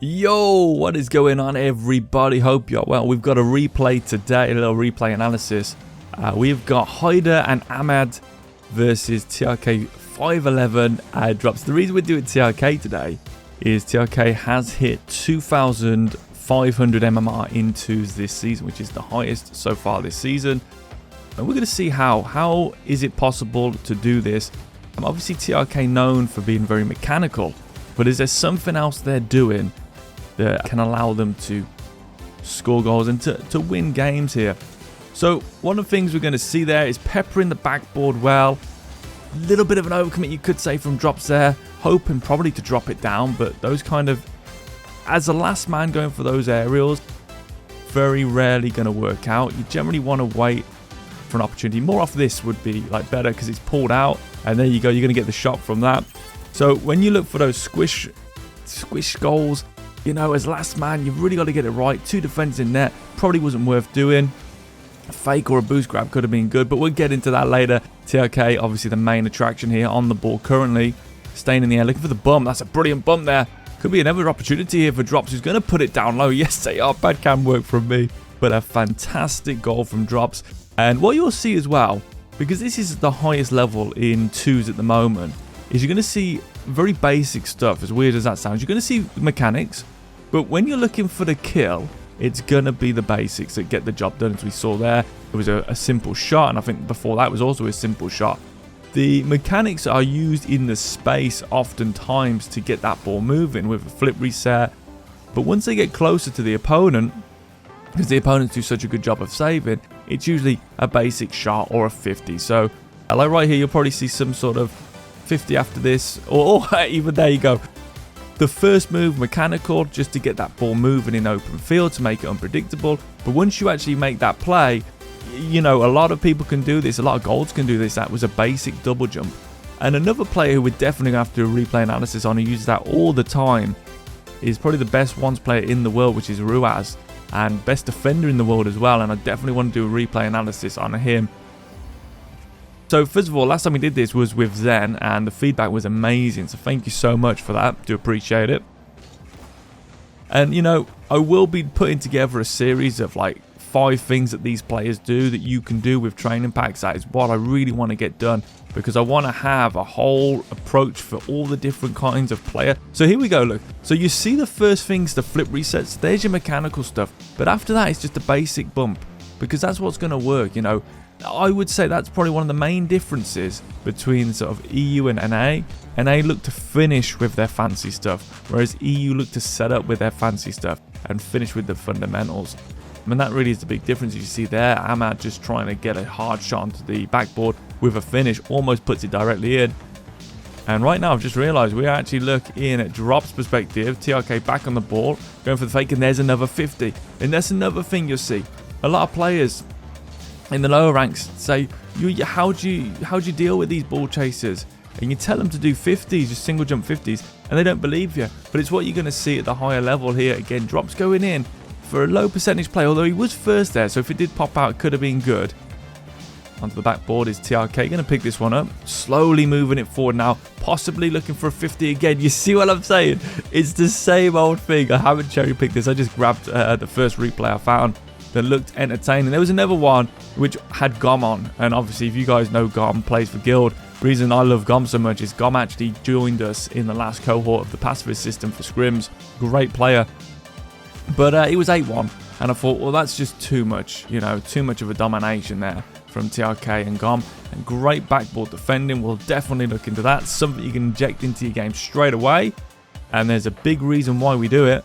Yo, what is going on, everybody? Hope you're well. We've got a replay today, a little replay analysis. We've got Haider and Ahmad versus TRK 511 drops. The reason we're doing TRK today is TRK has hit 2,500 MMR in twos this season, which is the highest so far this season. And we're going to see how is it possible to do this. Obviously TRK known for being very mechanical, but is there something else they're doing that can allow them to score goals and to win games here? So one of the things we're going to see there is peppering the backboard well. A little bit of an overcommit, you could say, from drops there, hoping probably to drop it down, but those kind of, as a last man going for those aerials, very rarely going to work out. You generally want to wait for an opportunity. More off this would be like better because it's pulled out, and there you go, you're going to get the shot from that. So when you look for those squish goals, you know, as last man, you've really got to get it right. Two defenders in net probably wasn't worth doing. A fake or a boost grab could have been good, but we'll get into that later. TRK, obviously the main attraction here on the ball currently. Staying in the air, looking for the bump. That's a brilliant bump there. Could be another opportunity here for Drops, who's going to put it down low. Yes, they are. Bad cam work from me, but a fantastic goal from Drops. And what you'll see as well, because this is the highest level in twos at the moment, is you're going to see very basic stuff, as weird as that sounds. You're going to see mechanics, but when you're looking for the kill, it's going to be the basics that get the job done. As we saw there, it was a simple shot, and I think before that was also a simple shot. The mechanics are used in the space oftentimes to get that ball moving with a flip reset, but once they get closer to the opponent, because the opponents do such a good job of saving, it's usually a basic shot or a 50. So like right here, you'll probably see some sort of 50 after this, or even there you go. The first move, mechanical, just to get that ball moving in open field to make it unpredictable. But once you actually make that play, you know, a lot of people can do this. A lot of goals can do this. That was a basic double jump. And another player who we're definitely going to have to do a replay analysis on, who uses that all the time, is probably the best ones player in the world, which is Ruaz, and best defender in the world as well. And I definitely want to do a replay analysis on him. So first of all, last time we did this was with Zen, and the feedback was amazing. So thank you so much for that. Do appreciate it. And you know, I will be putting together a series of like 5 things that these players do that you can do with training packs. That is what I really want to get done, because I want to have a whole approach for all the different kinds of player. So here we go, look. So you see the first things, the flip resets, there's your mechanical stuff. But after that, it's just a basic bump, because that's what's going to work, you know. I would say that's probably one of the main differences between sort of EU and NA. NA look to finish with their fancy stuff, whereas EU look to set up with their fancy stuff and finish with the fundamentals. I mean, that really is the big difference. You see there, Ahmad just trying to get a hard shot onto the backboard with a finish, almost puts it directly in. And right now, I've just realised we're actually looking at Drops perspective. TRK back on the ball, going for the fake, and there's another 50. And that's another thing you'll see. A lot of players in the lower ranks say, how do you deal with these ball chasers? And you tell them to do 50s, just single jump 50s, and they don't believe you. But it's what you're going to see at the higher level here. Again, Drops going in for a low percentage play, although he was first there, so if it did pop out, it could have been good. Onto the backboard is TRK, going to pick this one up, slowly moving it forward now, possibly looking for a 50 again. You see what I'm saying? It's the same old thing. I haven't cherry picked this. I just grabbed the first replay I found that looked entertaining. There was another one which had Gom on, and obviously if you guys know Gom plays for Guild, the reason I love Gom so much is Gom actually joined us in the last cohort of the pacifist system for scrims. Great player, but it was 8-1, and I thought, well, that's just too much, you know, too much of a domination there from TRK and Gom. And great backboard defending. We'll definitely look into that. Something you can inject into your game straight away, and there's a big reason why we do it.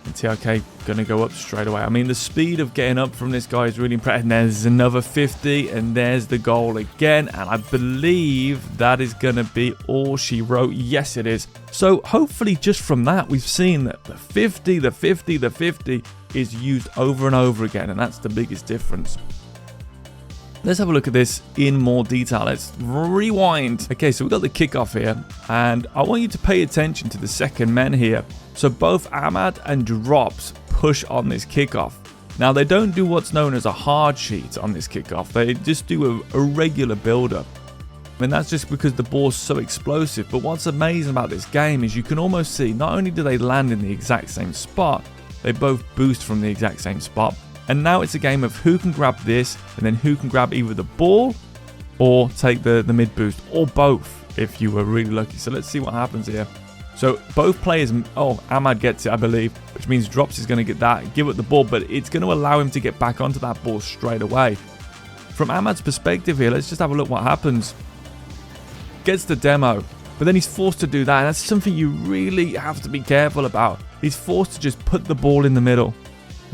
And TRK going to go up straight away. I mean, the speed of getting up from this guy is really impressive. And there's another 50, and there's the goal again. And I believe that is going to be all she wrote. Yes, it is. So hopefully just from that, we've seen that the 50, the 50, the 50 is used over and over again. And that's the biggest difference. Let's have a look at this in more detail. Let's rewind. Okay, so we've got the kickoff here, and I want you to pay attention to the second men here. So both Ahmad and Drops push on this kickoff. Now, they don't do what's known as a hard sheet on this kickoff. They just do a regular build-up. And that's just because the ball's so explosive. But what's amazing about this game is you can almost see not only do they land in the exact same spot, they both boost from the exact same spot. And now it's a game of who can grab this and then who can grab either the ball or take the mid boost, or both if you were really lucky. So let's see what happens here. So both players, Ahmad gets it, I believe, which means Drops is going to get that, give it the ball, but it's going to allow him to get back onto that ball straight away. From Ahmad's perspective here, let's just have a look what happens. Gets the demo, but then he's forced to do that, and that's something you really have to be careful about. He's forced to just put the ball in the middle.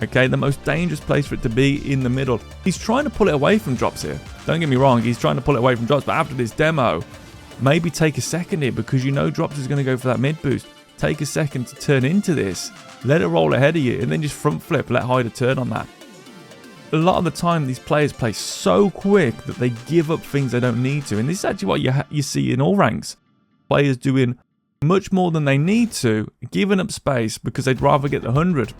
Okay, the most dangerous place for it to be, in the middle. He's trying to pull it away from Drops here. Don't get me wrong, he's trying to pull it away from Drops, but after this demo, maybe take a second here, because you know Drops is going to go for that mid boost. Take a second to turn into this, let it roll ahead of you, and then just front flip, let Hyder turn on that. A lot of the time, these players play so quick that they give up things they don't need to, and this is actually what you see in all ranks. Players doing much more than they need to, giving up space because they'd rather get the 100.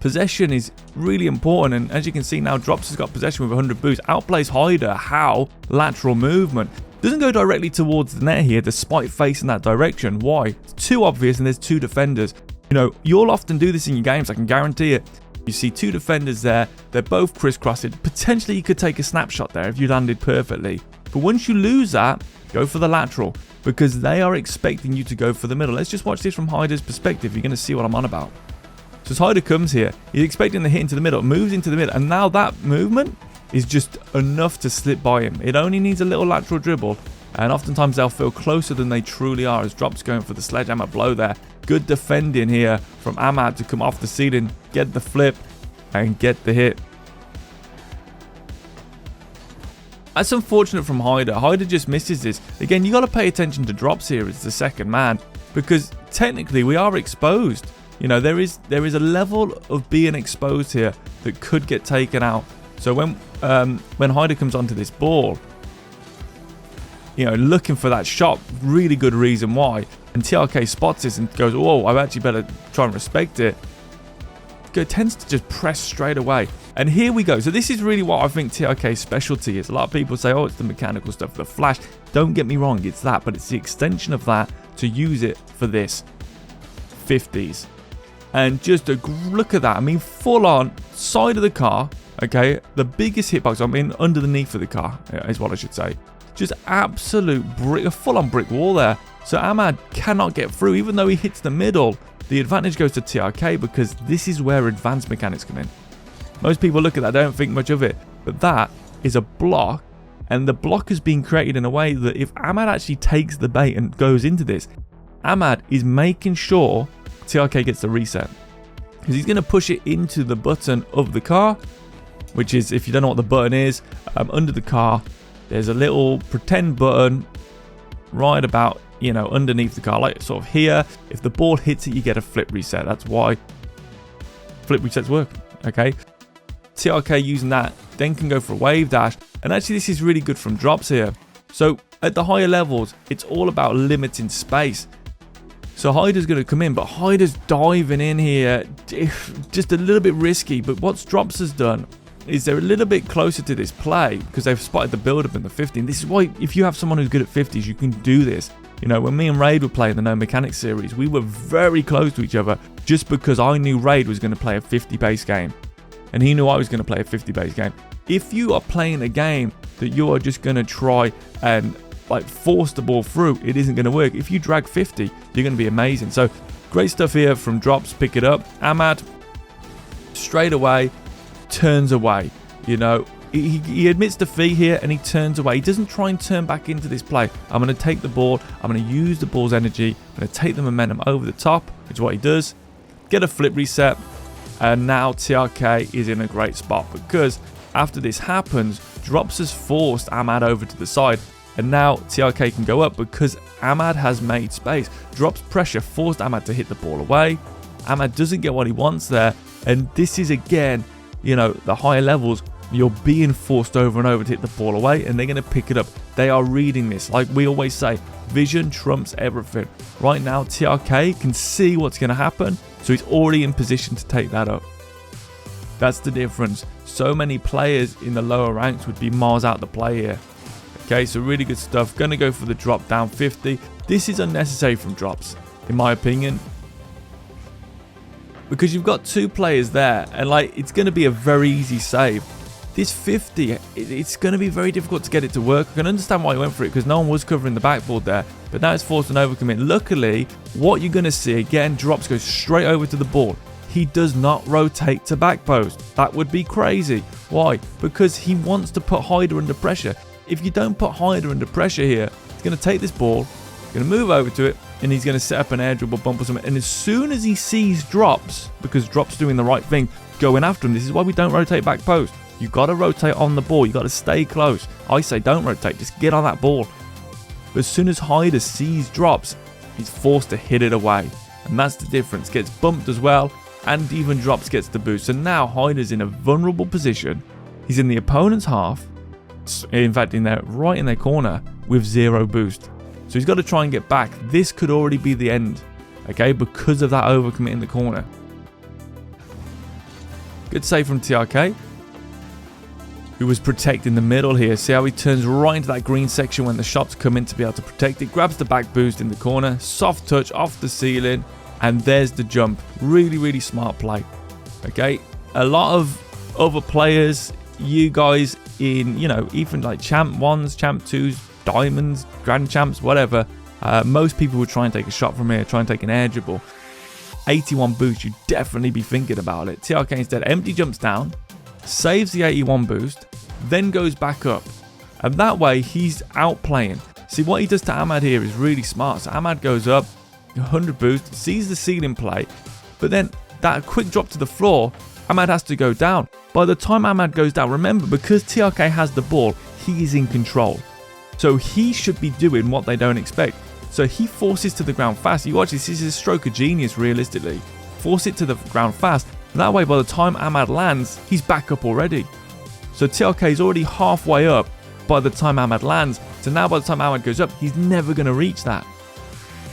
Possession is really important, and as you can see now, Drops has got possession with 100 boost, outplays Hyder. How? Lateral movement. Doesn't go directly towards the net here, despite facing that direction. Why? It's too obvious, and there's two defenders. You know, you'll often do this in your games, I can guarantee it. You see two defenders there, they're both crisscrossing. Potentially you could take a snapshot there if you landed perfectly. But once you lose that, go for the lateral, because they are expecting you to go for the middle. Let's just watch this from Hyder's perspective. You're going to see what I'm on about. So as Hyder comes here, he's expecting the hit into the middle, moves into the middle, and now that movement is just enough to slip by him. It only needs a little lateral dribble, and oftentimes they'll feel closer than they truly are, as Drops going for the sledgehammer blow there. Good defending here from Ahmad to come off the ceiling, get the flip, and get the hit. That's unfortunate from Hyder. Hyder just misses this. Again, you got to pay attention to Drops here as the second man, because technically we are exposed. You know, there is a level of being exposed here that could get taken out. So when Hyder comes onto this ball, you know, looking for that shot, really good reason why. And TRK spots this and goes, whoa, I actually better try and respect it. Tends to just press straight away. And here we go. So this is really what I think TRK's specialty is. A lot of people say, oh, it's the mechanical stuff, the flash. Don't get me wrong, it's that, but it's the extension of that to use it for this 50s. And just a look at that. I mean, full on side of the car. Okay, the biggest hitbox, I mean, underneath of the car is what I should say. Just absolute brick, a full-on brick wall there. So Ahmad cannot get through, even though he hits the middle. The advantage goes to TRK because this is where advanced mechanics come in. Most people look at that, don't think much of it, but that is a block, and the block has been created in a way that if Ahmad actually takes the bait and goes into this, Ahmad is making sure TRK gets the reset, because he's going to push it into the button of the car, which is, if you don't know what the button is, under the car there's a little pretend button right about, you know, underneath the car, like sort of here. If the ball hits it, you get a flip reset. That's why flip resets work. Okay, TRK using that then can go for a wave dash, and actually this is really good from Drops here. So at the higher levels, it's all about limiting space. So Hyder's going to come in, but Hyder's diving in here, just a little bit risky. But what Drops has done is they're a little bit closer to this play because they've spotted the build-up in the 50. And this is why, if you have someone who's good at 50s, you can do this. You know, when me and Raid were playing the No Mechanics series, we were very close to each other just because I knew Raid was going to play a 50 base game, and he knew I was going to play a 50 base game. If you are playing a game that you are just going to try and like force the ball through, it isn't going to work. If you drag 50, you're going to be amazing. So great stuff here from Drops. Pick it up. Ahmad straight away turns away. You know, he admits defeat here and he turns away. He doesn't try and turn back into this play. I'm going to take the ball, I'm going to use the ball's energy, I'm going to take the momentum over the top, which is what he does. Get a flip reset, and now TRK is in a great spot because after this happens, Drops has forced Ahmad over to the side, and now TRK can go up because Ahmad has made space. Drops pressure forced Ahmad to hit the ball away. Ahmad doesn't get what he wants there, and this is again, you know, the higher levels, you're being forced over and over to hit the ball away, and they're going to pick it up. They are reading this. Like we always say, vision trumps everything. Right now, TRK can see what's going to happen, so he's already in position to take that up. That's the difference. So many players in the lower ranks would be miles out the play here. Okay, so really good stuff. Going to go for the drop down 50. This is unnecessary from drops, in my opinion, because you've got 2 players there, and like it's going to be a very easy save. This 50, it's going to be very difficult to get it to work. I can understand why he went for it, because no one was covering the backboard there, but now it's forced an overcommit. Luckily, what you're going to see, again, drops go straight over to the ball. He does not rotate to back post. That would be crazy. Why? Because he wants to put Hyder under pressure. If you don't put Hyder under pressure here, he's going to take this ball, going to move over to it, and he's going to set up an air dribble bump or something. And as soon as he sees drops, because drops doing the right thing, going after him, this is why we don't rotate back post. You got to rotate on the ball. You got to stay close. I say don't rotate, just get on that ball. But as soon as Hyder sees drops, he's forced to hit it away, and that's the difference. Gets bumped as well, and even drops gets the boost. So now Hyder's in a vulnerable position. He's in the opponent's half, in fact right in their corner, with 0 boost. So he's got to try and get back. This could already be the end, okay, because of that overcommit in the corner. Good save from TRK, who was protecting the middle here. See how he turns right into that green section when the shots come in to be able to protect it. Grabs the back boost in the corner. Soft touch off the ceiling. And there's the jump. Really, really smart play. Okay. A lot of other players, you guys in, you know, even like Champ 1s, Champ 2s, Diamonds, Grand Champs, whatever. Most people would try and take a shot from here. Try and take an air dribble. 81 boost. You'd definitely be thinking about it. TRK instead empty jumps down. Saves the 81 boost, then goes back up, and that way he's outplaying. See, what he does to Ahmad here is really smart. So Ahmad goes up, 100 boost, sees the ceiling play, but then that quick drop to the floor, Ahmad has to go down. By the time Ahmad goes down, remember, because TRK has the ball, he is in control, so he should be doing what they don't expect. So he forces to the ground fast. You watch this is a stroke of genius, realistically. Force it to the ground fast. That way, by the time Ahmad lands, he's back up already. So TRK is already halfway up by the time Ahmad lands. So now by the time Ahmad goes up, he's never going to reach that.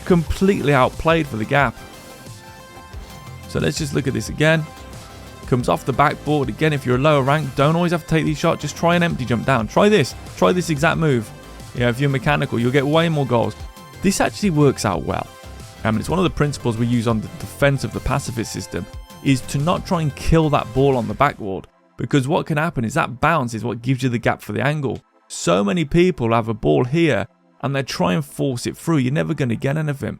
Completely outplayed for the gap. So let's just look at this again. Comes off the backboard. Again, if you're a lower rank, don't always have to take these shots. Just try an empty jump down. Try this. Try this exact move. Yeah, if you're mechanical, you'll get way more goals. This actually works out well. It's one of the principles we use on the defense of the pacifist system, is to not try and kill that ball on the backboard, because what can happen is that bounce is what gives you the gap for the angle. So many people have a ball here and they try and force it through. You're never going to get anything.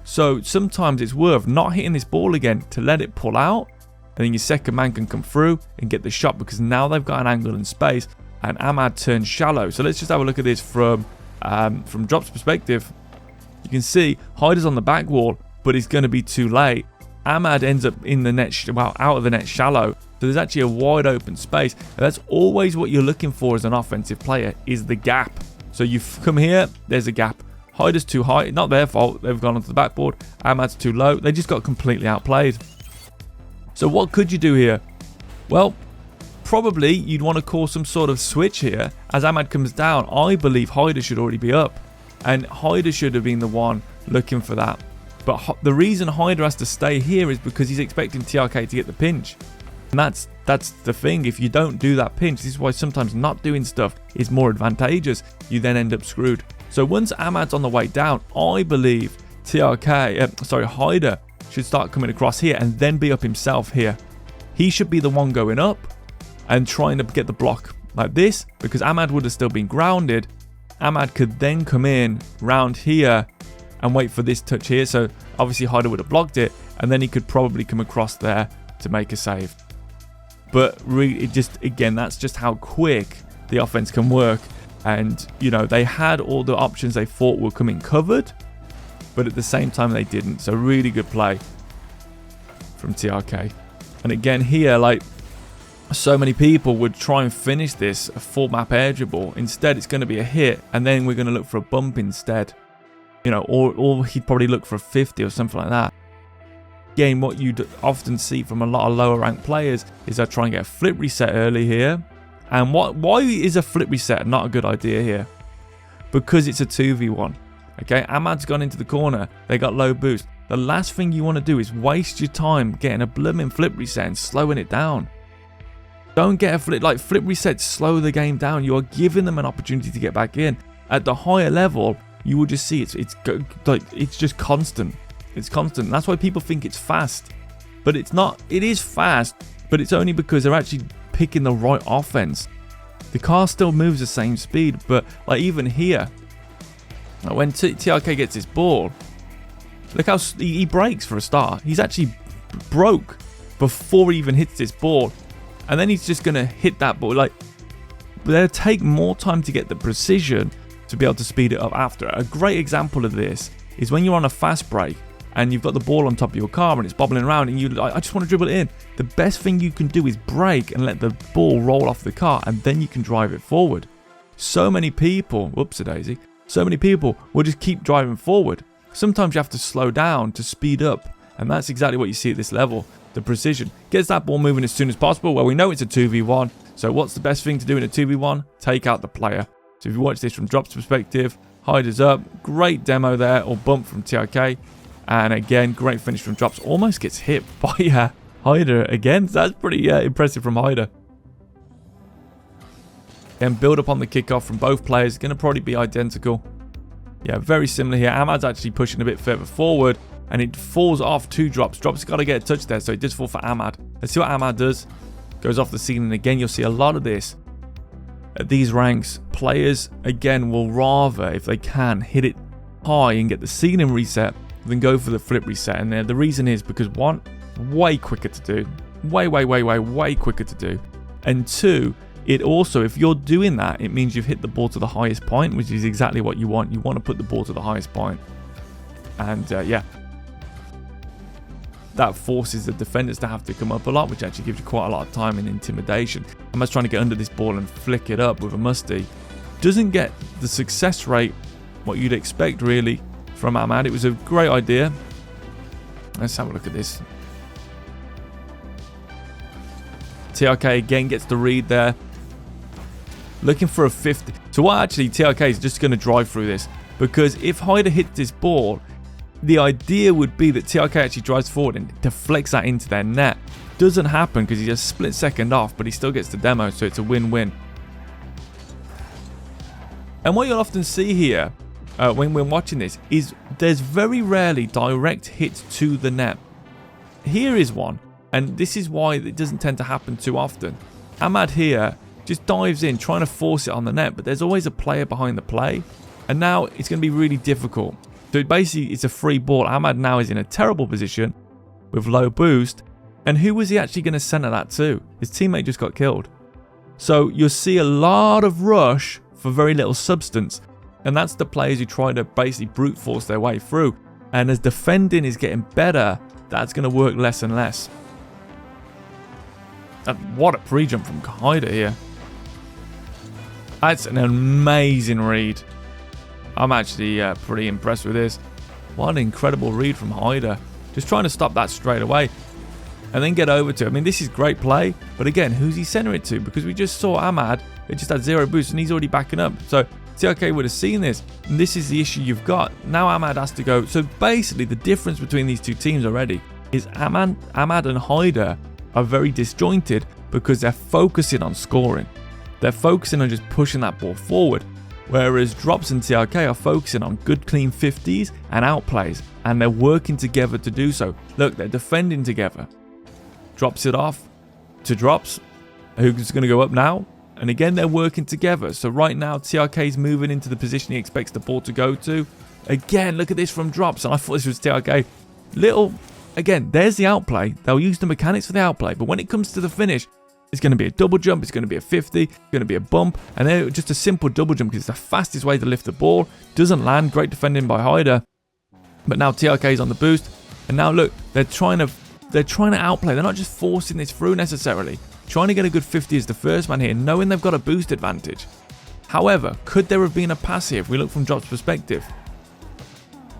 So sometimes it's worth not hitting this ball again to let it pull out, and then your second man can come through and get the shot, because now they've got an angle in space and Ahmad turns shallow. So let's just have a look at this from Drop's perspective. You can see Hyder's on the back wall, but it's going to be too late. Ahmad ends up in the net, out of the net shallow. So there's actually a wide open space. And that's always what you're looking for as an offensive player, is the gap. So you've come here, there's a gap. Hyder's too high, not their fault. They've gone onto the backboard. Ahmad's too low. They just got completely outplayed. So what could you do here? Well, probably you'd want to call some sort of switch here. As Ahmad comes down, I believe Hyder should already be up, and Hyder should have been the one looking for that. But the reason Hyder has to stay here is because he's expecting TRK to get the pinch. And that's the thing. If you don't do that pinch, this is why sometimes not doing stuff is more advantageous. You then end up screwed. So once Ahmad's on the way down, I believe Hyder should start coming across here and then be up himself here. He should be the one going up and trying to get the block like this, because Ahmad would have still been grounded. Ahmad could then come in round here and wait for this touch here. So obviously Hyder would have blocked it, and then he could probably come across there to make a save. But really, that's just how quick the offense can work. And, you know, they had all the options they thought were coming covered, but at the same time they didn't. So really good play from TRK. And again here, like, so many people would try and finish this a full map air dribble. Instead, it's going to be a hit, and then we're going to look for a bump instead. You know, or he'd probably look for a 50 or something like that. Again, what you'd often see from a lot of lower ranked players is they try and get a flip reset early here. And why is a flip reset not a good idea here? Because it's a 2v1. Okay, Ahmad's gone into the corner. They got low boost. The last thing you want to do is waste your time getting a blooming flip reset and slowing it down. Don't get a flip. Like, flip resets slow the game down. You are giving them an opportunity to get back in. At the higher level, you will just see it's just constant. It's constant. And that's why people think it's fast. But it's not. It is fast, but it's only because they're actually picking the right offense. The car still moves the same speed, but like even here, when TRK gets his ball, look how he brakes for a start. He's actually broke before he even hits this ball, and then he's just gonna hit that ball. Like, they'll take more time to get the precision to be able to speed it up after. A great example of this is when you're on a fast break and you've got the ball on top of your car and it's bobbling around and you like, I just want to dribble it in. The best thing you can do is brake and let the ball roll off the car, and then you can drive it forward. So many people, whoops-a-daisy, so many people will just keep driving forward. Sometimes you have to slow down to speed up, and that's exactly what you see at this level. The precision gets that ball moving as soon as possible. Well, we know it's a 2v1, so what's the best thing to do in a 2v1? Take out the player. So if you watch this from Drop's perspective, Hyder's up, great demo there, or bump from TRK. And again, great finish from Drops. Almost gets hit by Hyder again. That's pretty impressive from Hyder. Then build up on the kickoff from both players. Going to probably be identical. Yeah, very similar here. Ahmad's actually pushing a bit further forward, and it falls off to Drops. Drops got to get a touch there, so it does fall for Ahmad. Let's see what Ahmad does. Goes off the ceiling again. You'll see a lot of this at these ranks. Players, again, will rather, if they can, hit it high and get the ceiling reset than go for the flip reset. And the reason is because, one, way quicker to do. Way quicker to do. And two, it also, if you're doing that, it means you've hit the ball to the highest point, which is exactly what you want. You want to put the ball to the highest point. And yeah, that forces the defenders to have to come up a lot, which actually gives you quite a lot of time and intimidation. Ahmad's trying to get under this ball and flick it up with a musty. Doesn't get the success rate, what you'd expect really, from Ahmad. It was a great idea. Let's have a look at this. TRK again gets the read there. Looking for a 50. So what actually TRK is just going to drive through this, because if Hyder hits this ball, the idea would be that TRK actually drives forward and deflects that into their net. Doesn't happen because he's a split second off, but he still gets the demo, so it's a win-win. And what you'll often see here when we're watching this is there's very rarely direct hits to the net. Here is one, and this is why it doesn't tend to happen too often. Ahmad here just dives in trying to force it on the net, but there's always a player behind the play, and now it's going to be really difficult. So basically it's a free ball. Ahmad now is in a terrible position with low boost, and who was he actually going to center that to? His teammate just got killed. So you'll see a lot of rush for very little substance, and that's the players who try to basically brute force their way through. And as defending is getting better, that's going to work less and less. What a pre-jump from Hyder here. That's an amazing read. I'm actually pretty impressed with this. What an incredible read from Hyder. Just trying to stop that straight away and then get over to it. I mean, this is great play, but again, who's he center it to? Because we just saw Ahmad, it just had zero boost and he's already backing up. So TRK would have seen this, and this is the issue you've got. Now Ahmad has to go. So basically the difference between these two teams already is Ahmad and Hyder are very disjointed because they're focusing on scoring. They're focusing on just pushing that ball forward. Whereas Drops and TRK are focusing on good clean 50s and outplays, and they're working together to do so. Look, they're defending together. Drops it off to Drops, who's going to go up now. And again, they're working together. So right now, TRK is moving into the position he expects the ball to go to. Again, look at this from Drops, and I thought this was TRK. Again, there's the outplay. They'll use the mechanics for the outplay, but when it comes to the finish, it's going to be a double jump, it's going to be a 50, it's going to be a bump, and then just a simple double jump because it's the fastest way to lift the ball. Doesn't land, great defending by Hyder. But now TRK is on the boost, and now look, they're trying to outplay. They're not just forcing this through necessarily. Trying to get a good 50 as the first man here, knowing they've got a boost advantage. However, could there have been a pass here if we look from Drop's perspective?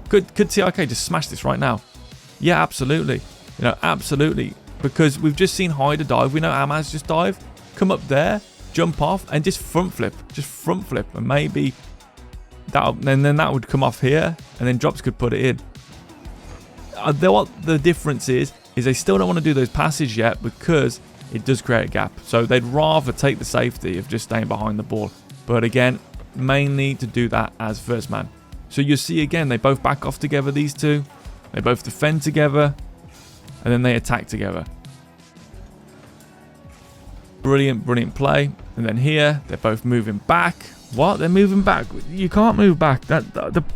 Could TRK just smash this right now? Yeah, absolutely. Absolutely. Because we've just seen Hyder dive. We know Ahmad's just dive. Come up there, jump off, and just front flip. And maybe then that would come off here, and then Drops could put it in. What the difference is they still don't want to do those passes yet because it does create a gap. So they'd rather take the safety of just staying behind the ball. But again, mainly to do that as first man. So you see again, they both back off together, these two. They both defend together. And then they attack together. Brilliant, brilliant play. And then here, they're both moving back. What? They're moving back? You can't move back.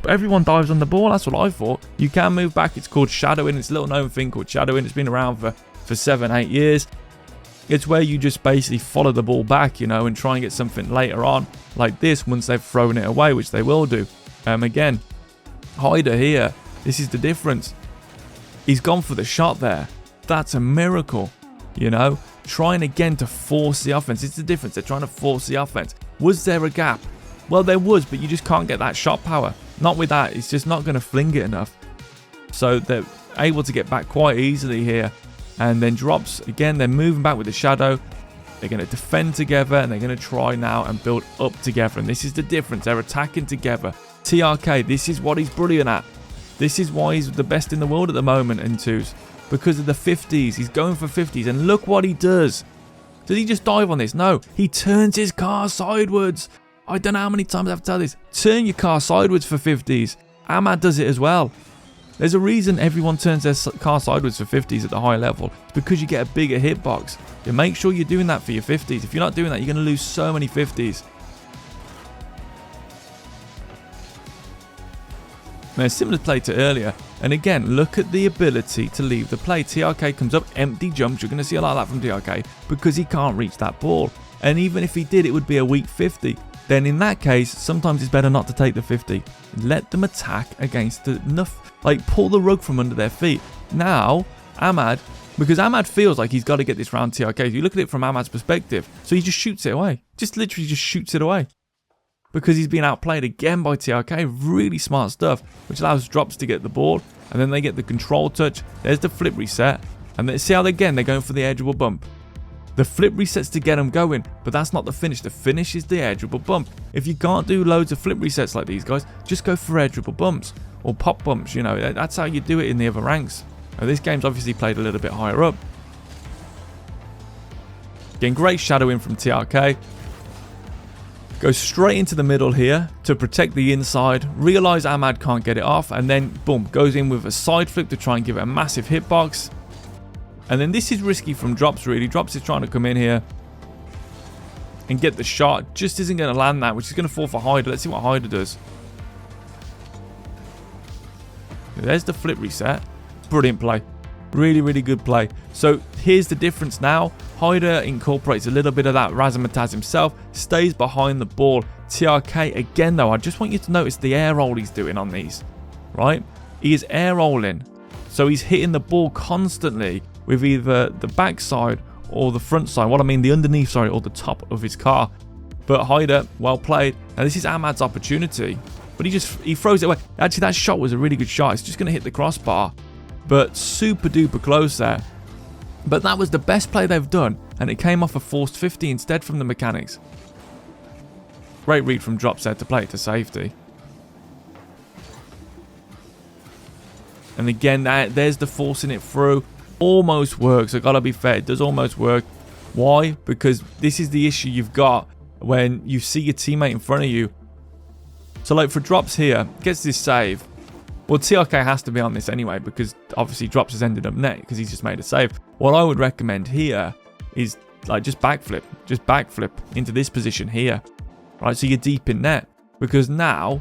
Everyone dives on the ball. That's what I thought. You can move back. It's called shadowing. It's a little known thing called shadowing. It's been around for 7-8 years. It's where you just basically follow the ball back, you know, and try and get something later on like this once they've thrown it away, which they will do. Again, Hyder here. This is the difference. He's gone for the shot there. That's a miracle, you know. Trying again to force the offense. It's the difference. They're trying to force the offense. Was there a gap? Well, there was, but you just can't get that shot power. Not with that. It's just not going to fling it enough. So they're able to get back quite easily here. And then drops. Again, they're moving back with the shadow. They're going to defend together. And they're going to try now and build up together. And this is the difference. They're attacking together. TRK, this is what he's brilliant at. This is why he's the best in the world at the moment in twos. Because of the 50s. He's going for 50s. And look what he does. Did he just dive on this? No. He turns his car sideways. I don't know how many times I have to tell this. Turn your car sideways for 50s. Ahmad does it as well. There's a reason everyone turns their car sideways for 50s at the high level. It's because you get a bigger hitbox. You make sure you're doing that for your 50s. If you're not doing that, you're going to lose so many 50s. Now, similar play to earlier. And again, look at the ability to leave the play. TRK comes up, empty jumps. You're going to see a lot of that from TRK because he can't reach that ball. And even if he did, it would be a weak 50. Then in that case, sometimes it's better not to take the 50. Let them attack against enough, like pull the rug from under their feet. Now, Ahmad, because Ahmad feels like he's got to get this round TRK. If you look at it from Ahmad's perspective, so he just shoots it away. Just literally just shoots it away. Because he's been outplayed again by TRK. Really smart stuff, which allows drops to get the ball. And then they get the control touch. There's the flip reset. And then see how, again, they're going for the edgeable bump. The flip resets to get them going, but that's not the finish. The finish is the edgeable bump. If you can't do loads of flip resets like these guys, just go for edgeable bumps or pop bumps. You know, that's how you do it in the other ranks. Now, this game's obviously played a little bit higher up. Getting great shadowing from TRK. Goes straight into the middle here to protect the inside. Realise Ahmad can't get it off. And then, boom, goes in with a side flip to try and give it a massive hitbox. And then this is risky from Drops, really. Drops is trying to come in here and get the shot. Just isn't going to land that, which is going to fall for Hyder. Let's see what Hyder does. There's the flip reset. Brilliant play. Really, really good play. So here's the difference now. Hyder incorporates a little bit of that razzmatazz himself. Stays behind the ball. TRK, again though, I just want you to notice the air roll he's doing on these. Right? He is air rolling. So he's hitting the ball constantly with either the backside or the front side. What I mean, the underneath, sorry, or the top of his car. But Hyder, well played. Now this is Ahmad's opportunity. But he throws it away. Actually, that shot was a really good shot. It's just going to hit the crossbar. But super duper close there. But that was the best play they've done. And it came off a forced 50 instead from the mechanics. Great read from Drops there to play it to safety. And again, there's the forcing it through. Almost works. I gotta be fair, it does almost work. Why? Because this is the issue you've got when you see your teammate in front of you. So like for Drops here, gets this save. Well, TRK has to be on this anyway because obviously Drops has ended up net because he's just made a save. What I would recommend here is like just backflip into this position here. Right, so you're deep in net because now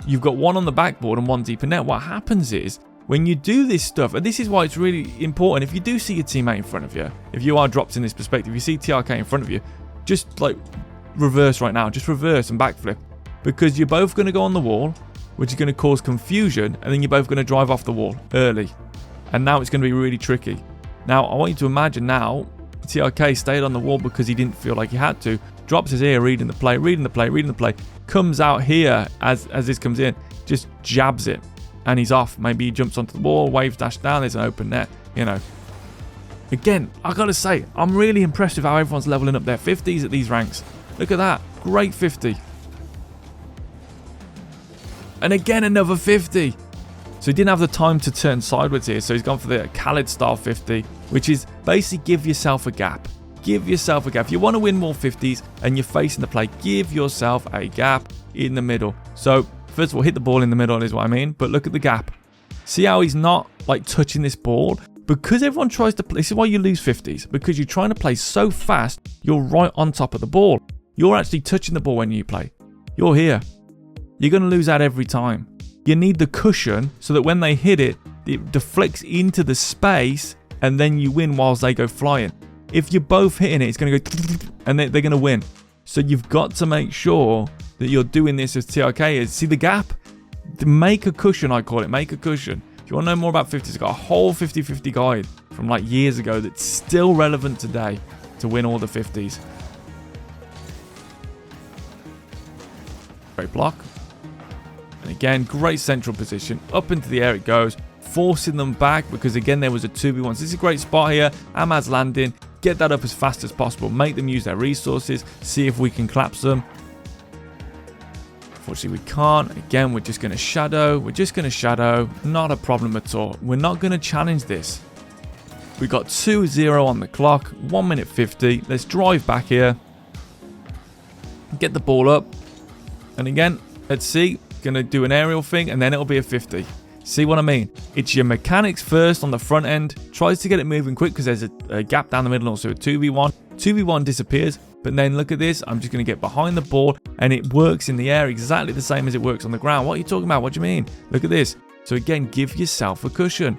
you've got one on the backboard and one deep in net. What happens is when you do this stuff, and this is why it's really important, if you do see your teammate in front of you, if you are Drops in this perspective, you see TRK in front of you, just like reverse right now, just reverse and backflip because you're both going to go on the wall, which is going to cause confusion, and then you're both going to drive off the wall early. And now it's going to be really tricky. Now, I want you to imagine now, TRK stayed on the wall because he didn't feel like he had to. Drops his ear, reading the play, comes out here as this comes in, just jabs it, and he's off. Maybe he jumps onto the wall, waves dash down, there's an open net, you know. Again, I gotta say, I'm really impressed with how everyone's leveling up their 50s at these ranks. Look at that, great 50. And again, another 50. So he didn't have the time to turn sideways here. So he's gone for the Khaled style 50, which is basically give yourself a gap. give yourself a gap. If you want to win more 50s and you're facing the play, give yourself a gap in the middle. So first of all, hit the ball in the middle is what I mean, but look at the gap. See how he's not like touching this ball? Because everyone tries to play, this is why you lose 50s, because you're trying to play so fast, you're right on top of the ball. You're actually touching the ball when you play. You're here. You're going to lose out every time. You need the cushion so that when they hit it, it deflects into the space and then you win whilst they go flying. If you're both hitting it, it's going to go and they're going to win. So you've got to make sure that you're doing this as TRK is. See the gap? Make a cushion, I call it. Make a cushion. If you want to know more about 50s, I've got a whole 50-50 guide from like years ago that's still relevant today to win all the 50s. Great block. And again, great central position. Up into the air it goes, forcing them back because again there was a 2v1. So this is a great spot here. Ahmad's landing. Get that up as fast as possible. Make them use their resources. See if we can collapse them. Unfortunately, we can't. Again, we're just going to shadow. We're just going to shadow. Not a problem at all. We're not going to challenge this. We got 2-0 on the clock. 1 minute 50. Let's drive back here. Get the ball up. And again, let's see. Going to do an aerial thing and then it'll be a 50. See what I mean? It's your mechanics first on the front end. Tries to get it moving quick because there's a gap down the middle. Also a 2v1. 2v1 disappears. But then look at this. I'm just going to get behind the ball and it works in the air exactly the same as it works on the ground. What are you talking about? What do you mean? Look at this. So again, give yourself a cushion.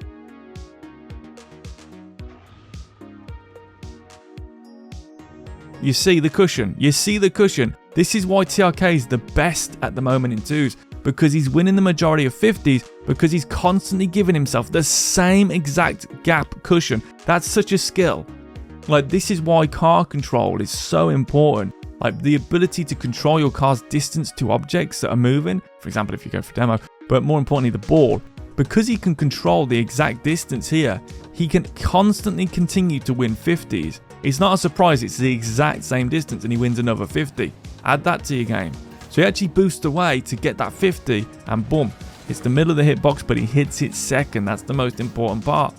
You see the cushion. You see the cushion. This is why TRK is the best at the moment in 2s. Because he's winning the majority of 50s. Because he's constantly giving himself the same exact gap cushion. That's such a skill. Like, this is why car control is so important. Like, the ability to control your car's distance to objects that are moving. For example, if you go for demo. But more importantly, the ball. Because he can control the exact distance here, he can constantly continue to win 50s. It's not a surprise, it's the exact same distance and he wins another 50. Add that to your game. So he actually boosts away to get that 50 and boom. It's the middle of the hitbox, but he hits it second. That's the most important part.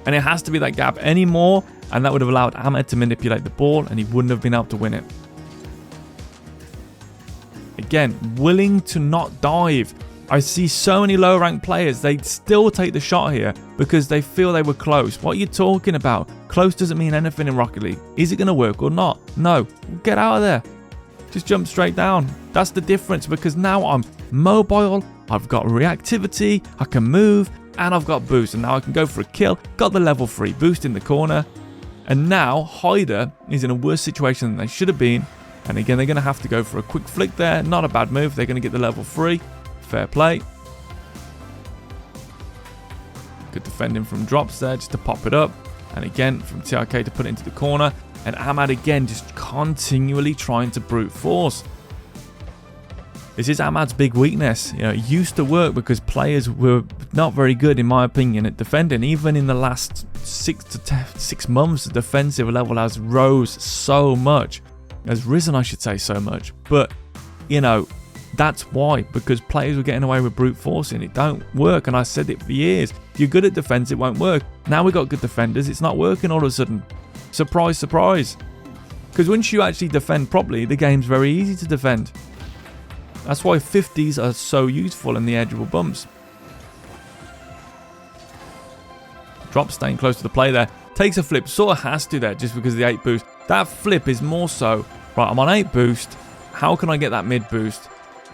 And it has to be that gap anymore, and that would have allowed Ahmed to manipulate the ball and he wouldn't have been able to win it. Again, willing to not dive. I see so many low ranked players, they'd still take the shot here because they feel they were close. What are you talking about? Close doesn't mean anything in Rocket League. Is it going to work or not? No. Get out of there. Just jump straight down. That's the difference because now I'm mobile, I've got reactivity, I can move, and I've got boost. And now I can go for a kill. Got the level 3 boost in the corner. And now Hyder is in a worse situation than they should have been. And again, they're going to have to go for a quick flick there. Not a bad move. They're going to get the level 3. Fair play. Good defending from drops there just to pop it up. And again, from TRK to put it into the corner. And Ahmad again just continually trying to brute force. This is Ahmad's big weakness. You know, it used to work because players were not very good, in my opinion, at defending. Even in the last 6 months, the defensive level has rose so much. Has risen, I should say, so much. But, you know, that's why. Because players were getting away with brute forcing. It don't work. And I said it for years. If you're good at defense, it won't work. Now we've got good defenders. It's not working all of a sudden. Surprise, surprise. Because once you actually defend properly, the game's very easy to defend. That's why 50s are so useful in the edgeable bumps. Drop staying close to the play there. Takes a flip. Sort of has to there just because of the 8 boost. That flip is more so, right, I'm on 8 boost. How can I get that mid boost?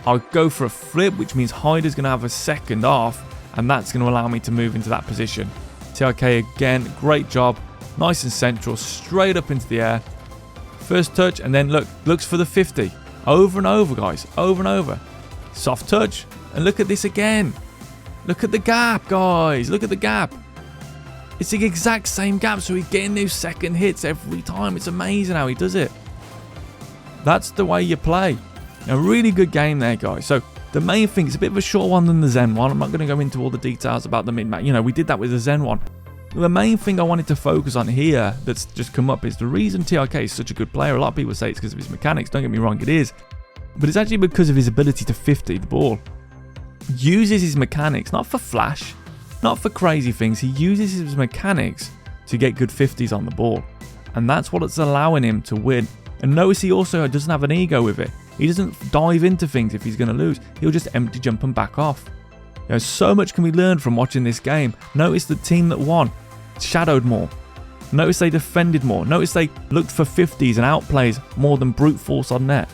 I'll go for a flip, which means Hyder's going to have a second off. And that's going to allow me to move into that position. TRK again, great job. Nice and central, straight up into the air. First touch, and then look, looks for the 50. Over and over, guys, over and over. Soft touch, and look at this again. Look at the gap, guys, look at the gap. It's the exact same gap, so he's getting those second hits every time. It's amazing how he does it. That's the way you play. A really good game there, guys. So the main thing, it's a bit of a short one than the Zen one. I'm not going to go into all the details about the mid-map. You know, we did that with the Zen one. The main thing I wanted to focus on here that's just come up is the reason TRK is such a good player. A lot of people say it's because of his mechanics. Don't get me wrong, it is. But it's actually because of his ability to 50 the ball. Uses his mechanics, not for flash, not for crazy things. He uses his mechanics to get good 50s on the ball. And that's what's allowing him to win. And notice he also doesn't have an ego with it. He doesn't dive into things if he's going to lose. He'll just empty jump and back off. So much can be learned from watching this game. Notice the team that won shadowed more. Notice they defended more. Notice they looked for 50s and outplays more than brute force on net.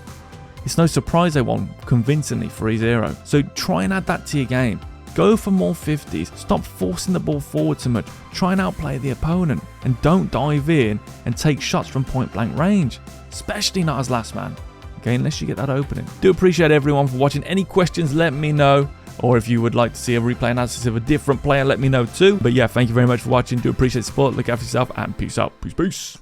It's no surprise they won convincingly 3-0. So try and add that to your game. Go for more 50s. Stop forcing the ball forward so much. Try and outplay the opponent. And don't dive in and take shots from point blank range. Especially not as last man. Okay, unless you get that opening. Do appreciate everyone for watching. Any questions, let me know. Or if you would like to see a replay analysis of a different player, let me know too. But yeah, thank you very much for watching. Do appreciate the support. Look after yourself and peace out. Peace, peace.